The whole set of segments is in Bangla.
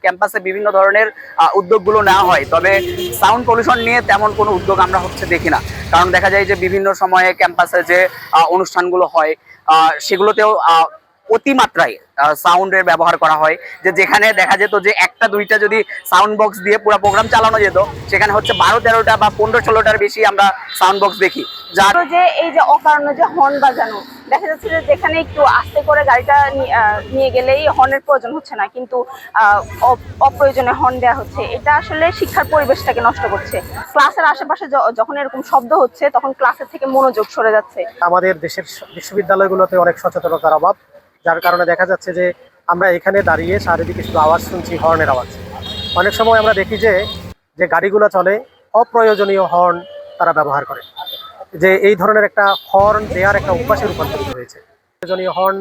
ক্যাম্পাসে বিভিন্ন ধরনের উদ্যোগগুলো নেওয়া হয়, তবে সাউন্ড পলিউশন নিয়ে তেমন কোনো উদ্যোগ আমরা দেখি না। কারণ দেখা যায় যে বিভিন্ন সময়ে ক্যাম্পাসে যে অনুষ্ঠানগুলো হয় সেগুলোতেও অতিমাত্রায় সাউন্ডের ব্যবহার করা হয়, যেখানে দেখা যেত যে একটা দুইটা যদি সাউন্ড বক্স দিয়ে পুরো প্রোগ্রাম চালানো যেত, সেখানে হচ্ছে 12-13টা বা 15-16টার বেশি আমরা সাউন্ড বক্স দেখি। যার যে এই যে অকারণে যে হর্ন বাজানো, দেখা যাচ্ছে যে যেখানে একটু আস্তে করে গাড়িটা নিয়ে গেলেই হর্নের প্রয়োজন হচ্ছে না, কিন্তু অপ্রয়োজনে হর্ন দেওয়া হচ্ছে। এটা আসলে শিক্ষার পরিবেশটাকে নষ্ট করছে। ক্লাসের আশেপাশে যখন এরকম শব্দ হচ্ছে তখন ক্লাসের থেকে মনোযোগ সরে যাচ্ছে। আমাদের দেশের বিশ্ববিদ্যালয়গুলোতে অনেক সচেতনতার অভাব, যার কারণে দেখা যাচ্ছে যে আমরা এখানে দাঁড়িয়ে চারিদিকে শুধু আওয়াজ শুনছি, হর্নের আওয়াজ। অনেক সময় আমরা দেখি যে গাড়িগুলো চলে, অপ্রয়োজনীয় হর্ন তারা ব্যবহার করে, যে এই ধরনের একটা হর্ন দেওয়ার একটা অভ্যাসে রূপান্তরিত হয়েছে। প্রয়োজনীয় হর্ন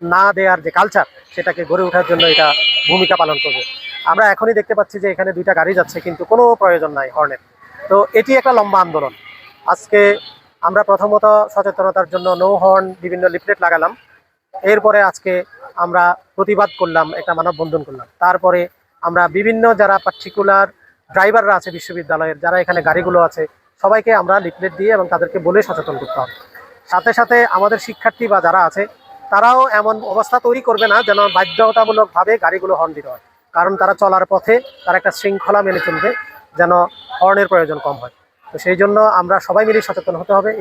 না দেওয়ার যে কালচার, সেটাকে গড়ে ওঠার জন্য এটা ভূমিকা পালন করবে। আমরা এখনই দেখতে পাচ্ছি যে এখানে দুইটা গাড়ি যাচ্ছে কিন্তু কোনো প্রয়োজন নাই হর্নের। তো এটি একটা লম্বা আন্দোলন। আজকে আমরা প্রথমত সচেতনতার জন্য নো হর্ন বিভিন্ন লিফলেট লাগালাম, এরপরে আজকে আমরা প্রতিবাদ করলাম, একটা মানববন্ধন করলাম। তারপরে আমরা বিভিন্ন যারা পার্টিকুলার ড্রাইভাররা আছে বিশ্ববিদ্যালয়ের, যারা এখানে গাড়িগুলো আছে, সবাইকে আমরা লিফলেট দিয়ে এবং তাদেরকে বলে সচেতন করতে হবে। সাথে সাথে আমাদের শিক্ষার্থী বা যারা আছে তারাও এমন অবস্থা তৈরি করবে না যেন বাধ্যতামূলকভাবে গাড়িগুলো হর্ন দিতে হয়, কারণ তারা চলার পথে তারা একটা শৃঙ্খলা মেনে চলবে, যেন হর্নের প্রয়োজন কম হয়। তো সেই জন্য আমরা সবাই মিলে সচেতন হতে হবে।